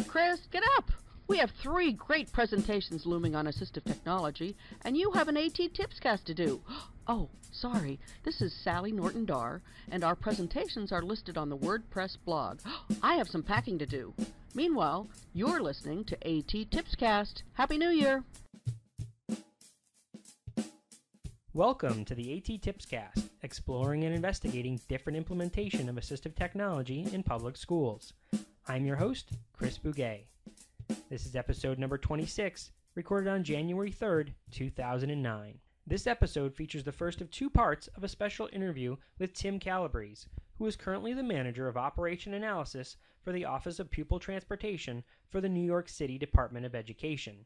Chris, get up! We have 3 great presentations looming on assistive technology, and you have an A.T.TIPSCAST to do. Oh, sorry, this is Sally Norton-Dar, and our presentations are listed on the WordPress blog. I have some packing to do. Meanwhile, you're listening to A.T.TIPSCAST. Happy New Year! Welcome to the A.T.TIPSCAST, exploring and investigating different implementation of assistive technology in public schools. I'm your host, Chris Bouguet. This is episode number 26, recorded on January 3rd, 2009. This episode features the first of 2 parts of a special interview with Tim Calabrese, who is currently the manager of Operation Analysis for the Office of Pupil Transportation for the New York City Department of Education.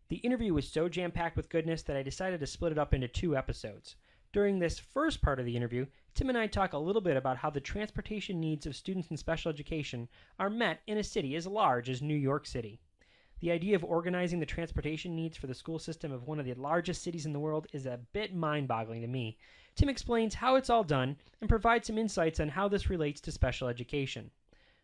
The interview was so jam-packed with goodness that I decided to split it up into 2 episodes. During this first part of the interview, Tim and I talk a little bit about how the transportation needs of students in special education are met in a city as large as New York City. The idea of organizing the transportation needs for the school system of one of the largest cities in the world is a bit mind-boggling to me. Tim explains how it's all done and provides some insights on how this relates to special education.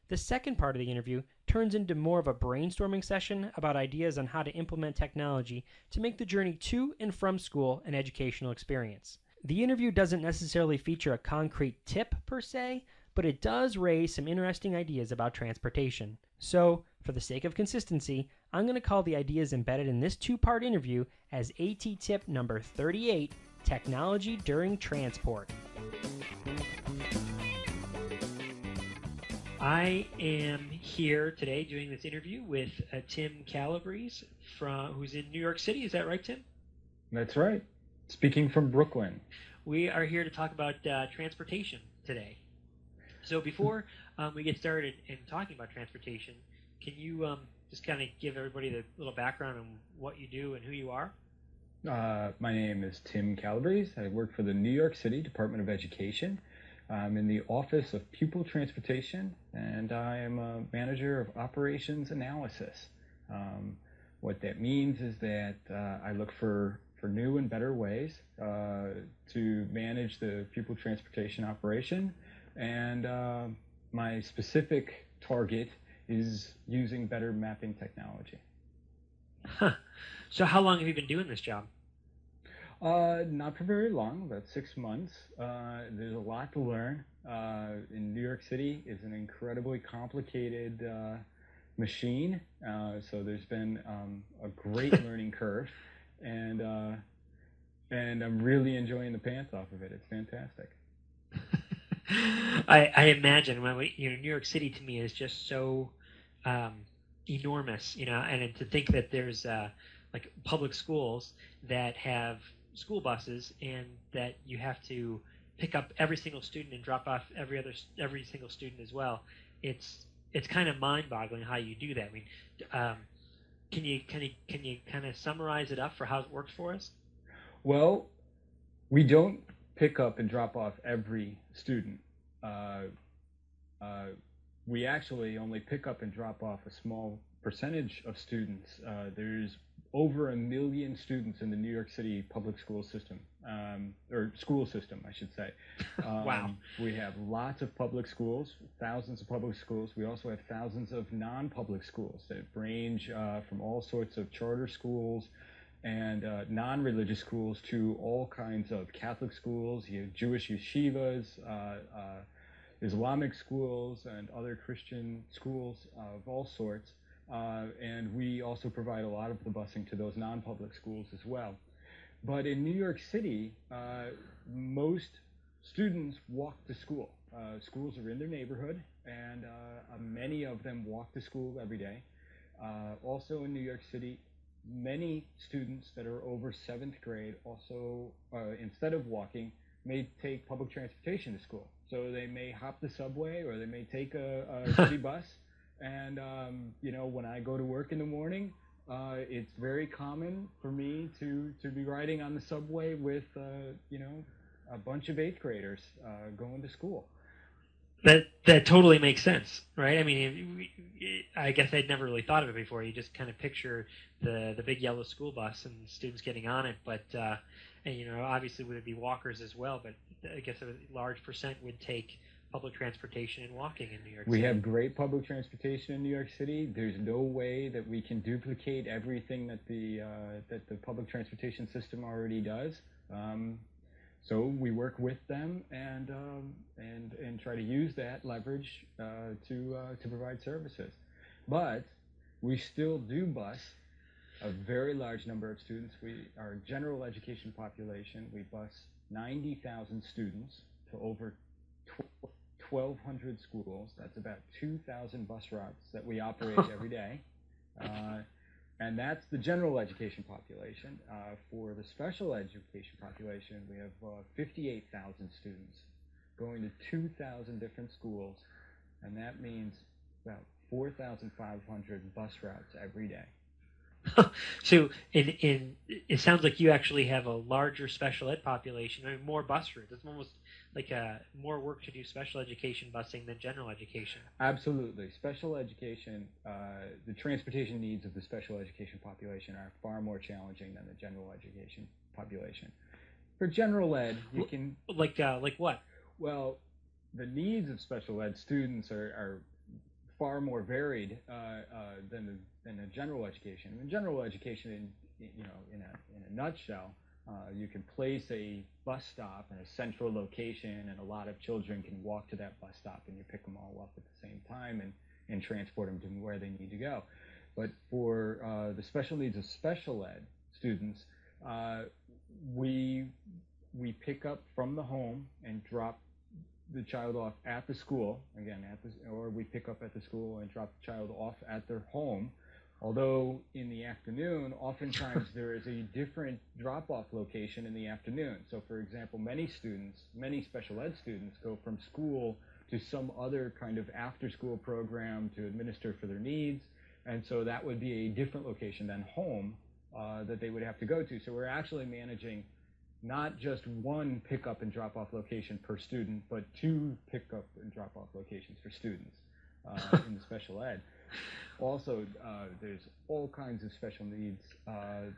The second part of the interview turns into more of a brainstorming session about ideas on how to implement technology to make the journey to and from school an educational experience. The interview doesn't necessarily feature a concrete tip per se, but it does raise some interesting ideas about transportation. So, for the sake of consistency, I'm going to call the ideas embedded in this 2-part interview as A.T.TIP number 38, Technology During Transport. I am here today doing this interview with Tim Calabrese, who's in New York City. Is that right, Tim? That's right. Speaking from Brooklyn. We are here to talk about transportation today. So before we get started in talking about transportation, can you just kind of give everybody the little background on what you do and who you are? My name is Tim Calabrese. I work for the New York City Department of Education. I'm in the Office of Pupil Transportation, and I am a manager of Operations Analysis. What that means is that I look for new and better ways to manage the pupil transportation operation, and my specific target is using better mapping technology. Huh. So how long have you been doing this job? Not for very long, about 6 months. There's a lot to learn. In New York City is an incredibly complicated machine, so there's been a great learning curve, and I'm really enjoying the pants off of it. It's fantastic. I imagine New York City to me is just so enormous, and to think that there's like public schools that have school buses and that you have to pick up every single student and drop off every single student as well. It's kind of mind-boggling how you do that. I mean, can you kind of summarize it up for how it works for us? Well, we don't pick up and drop off every student. We actually only pick up and drop off a small percentage of students. There's over 1 million students in the New York City public school system, or school system, I should say. Wow. We have lots of public schools, thousands of public schools. We also have thousands of non-public schools that range from all sorts of charter schools and non-religious schools to all kinds of Catholic schools. You have Jewish yeshivas, Islamic schools, and other Christian schools of all sorts. And we also provide a lot of the busing to those non-public schools as well. But in New York City, most students walk to school. Schools are in their neighborhood, and many of them walk to school every day. Also in New York City, many students that are over 7th grade also, instead of walking, may take public transportation to school. So they may hop the subway, or they may take a city bus. And, when I go to work in the morning, it's very common for me to be riding on the subway with, a bunch of 8th graders going to school. That totally makes sense, right? I mean, I guess I'd never really thought of it before. You just kind of picture the big yellow school bus and students getting on it, but obviously would it be walkers as well? But I guess a large percent would take public transportation and walking in New York We City. have great public transportation in New York City. There's no way that we can duplicate everything that the public transportation system already does. So we work with them and try to use that leverage to provide services. But we still do bus a very large number of students. Our general education population, we bus 90,000 students to over 1,200 schools. That's about 2,000 bus routes that we operate every day. And that's the general education population. For the special education population, we have 58,000 students going to 2,000 different schools, and that means about 4,500 bus routes every day. So it sounds like you actually have a larger special ed population, I mean, more bus routes. It's almost like more work to do special education busing than general education. Absolutely. Special education, the transportation needs of the special education population are far more challenging than the general education population. For general ed, you can... Like what? Well, the needs of special ed students are far more varied than a general education. In general education, in a nutshell, you can place a bus stop in a central location, and a lot of children can walk to that bus stop, and you pick them all up at the same time and transport them to where they need to go. But for the special needs of special ed students, we pick up from the home and drop the child off at the school, or we pick up at the school and drop the child off at their home. Although in the afternoon, oftentimes there is a different drop-off location in the afternoon. So for example, many special ed students go from school to some other kind of after-school program to administer for their needs. And so that would be a different location than home that they would have to go to. So we're actually managing not just one pickup and drop-off location per student, but 2 pickup and drop-off locations for students in the special ed. Also, there's all kinds of special needs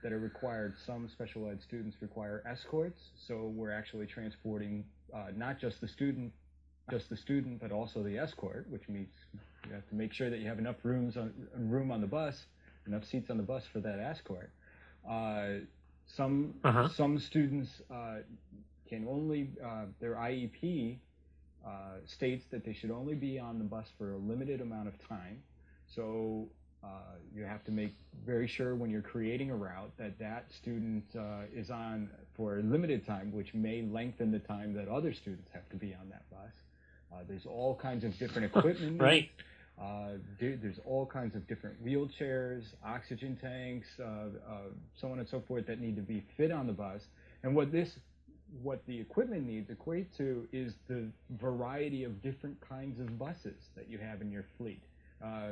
that are required. Some special ed students require escorts, so we're actually transporting not just the student, but also the escort, which means you have to make sure that you have enough room on the bus, enough seats on the bus for that escort. Some students can only, their IEP states that they should only be on the bus for a limited amount of time. So you have to make very sure when you're creating a route that student is on for a limited time, which may lengthen the time that other students have to be on that bus. There's all kinds of different equipment needs. Right. There's all kinds of different wheelchairs, oxygen tanks, so on and so forth that need to be fit on the bus. And what the equipment needs equate to is the variety of different kinds of buses that you have in your fleet.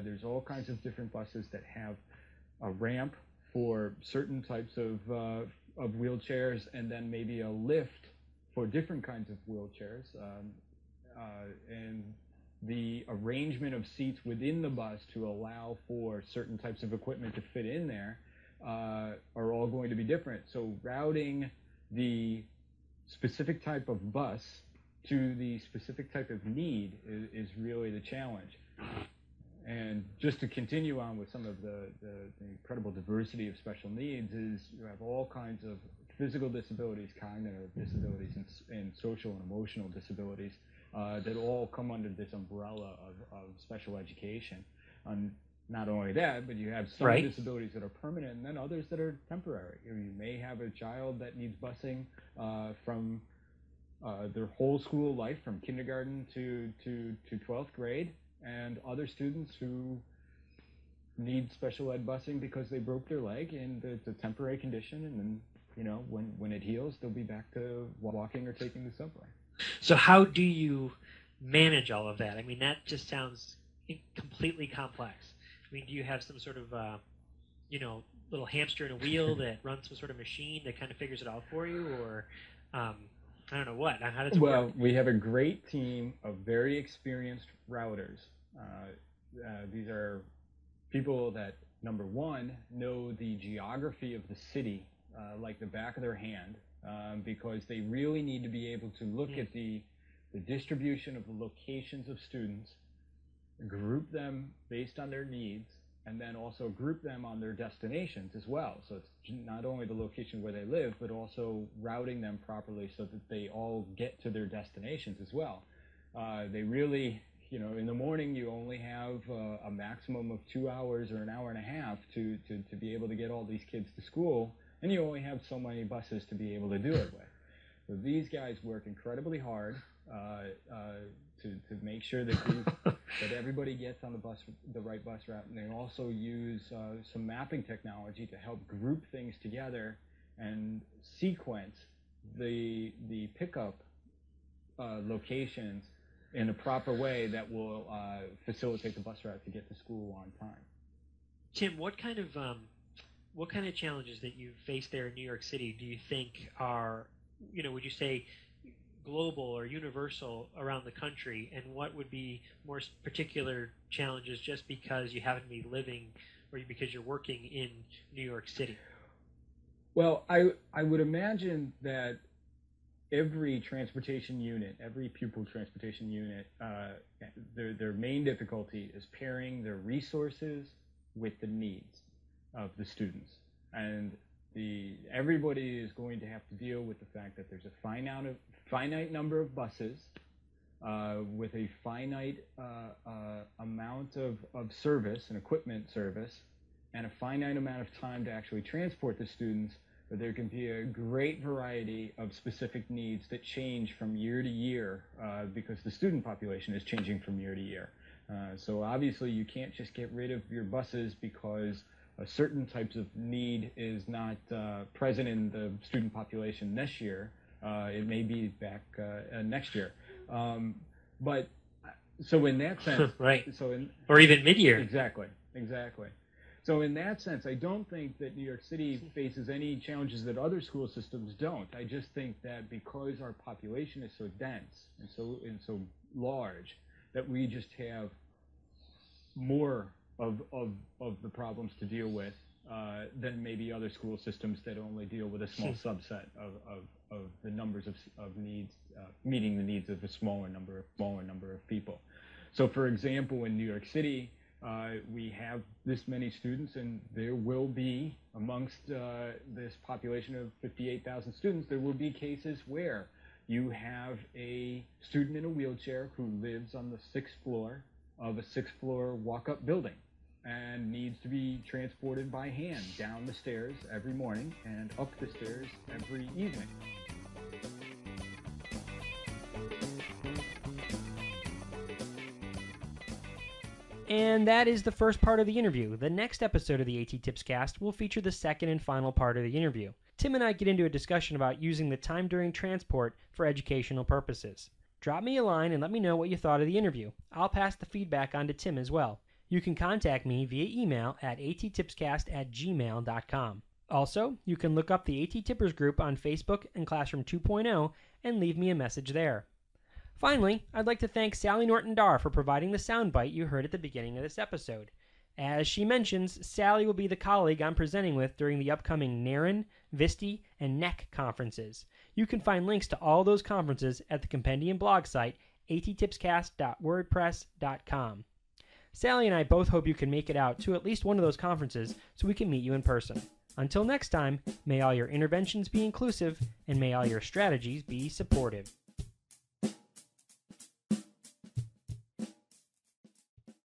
There's all kinds of different buses that have a ramp for certain types of wheelchairs, and then maybe a lift for different kinds of wheelchairs. And the arrangement of seats within the bus to allow for certain types of equipment to fit in there are all going to be different. So routing the specific type of bus to the specific type of need is really the challenge. And just to continue on with some of the incredible diversity of special needs is you have all kinds of physical disabilities, cognitive disabilities, and social and emotional disabilities that all come under this umbrella of special education. And not only that, but you have some disabilities that are permanent and then others that are temporary. You may have a child that needs busing from their whole school life, from kindergarten to 12th grade, and other students who need special ed busing because they broke their leg and it's a temporary condition, and then when it heals, they'll be back to walking or taking the subway. So how do you manage all of that? I mean, that just sounds completely complex. I mean, do you have some sort of, little hamster in a wheel that runs some sort of machine that kind of figures it out for you, or I don't know what? How does it work? Well, we have a great team of very experienced routers. These are people that, number one, know the geography of the city like the back of their hand, because they really need to be able to look at the the distribution of the locations of students, group them based on their needs, and then also group them on their destinations as well. So it's not only the location where they live, but also routing them properly so that they all get to their destinations as well. They really, in the morning you only have a maximum of 2 hours or an hour and a half to be able to get all these kids to school, and you only have so many buses to be able to do it with. So these guys work incredibly hard to make sure that that everybody gets on the right bus route, and they also use some mapping technology to help group things together and sequence the pickup locations in a proper way that will facilitate the bus route to get to school on time. Tim, what kind of challenges that you face there in New York City do you think are, would you say global or universal around the country, and what would be more particular challenges just because you happen to be living or because you're working in New York City? Well, I would imagine that every transportation unit, every pupil transportation unit, their main difficulty is pairing their resources with the needs of the students. And everybody is going to have to deal with the fact that there's a finite number of buses with a finite amount of service and equipment service, and a finite amount of time to actually transport the students. But there can be a great variety of specific needs that change from year to year because the student population is changing from year to year. So obviously you can't just get rid of your buses because certain types of need is not present in the student population this year. It may be back next year. But so in that sense, right? Or even mid-year. Exactly. So in that sense, I don't think that New York City faces any challenges that other school systems don't. I just think that because our population is so dense and so large, that we just have more of the problems to deal with than maybe other school systems that only deal with a small subset of the numbers of needs, meeting the needs of a smaller number of people. So, for example, in New York City, we have this many students, and there will be, amongst this population of 58,000 students, there will be cases where you have a student in a wheelchair who lives on the 6th floor of a 6th-floor walk-up building and needs to be transported by hand down the stairs every morning and up the stairs every evening. And that is the first part of the interview. The next episode of the A.T.TIPSCAST will feature the second and final part of the interview. Tim and I get into a discussion about using the time during transport for educational purposes. Drop me a line and let me know what you thought of the interview. I'll pass the feedback on to Tim as well. You can contact me via email at attipscast@gmail.com. Also, you can look up the A.T.TIPers group on Facebook and Classroom 2.0 and leave me a message there. Finally, I'd like to thank Sally Norton-Dar for providing the soundbite you heard at the beginning of this episode. As she mentions, Sally will be the colleague I'm presenting with during the upcoming NARIN, VISTI, and NEC conferences. You can find links to all those conferences at the Compendium blog site, attipscast.wordpress.com. Sally and I both hope you can make it out to at least one of those conferences so we can meet you in person. Until next time, may all your interventions be inclusive, and may all your strategies be supportive.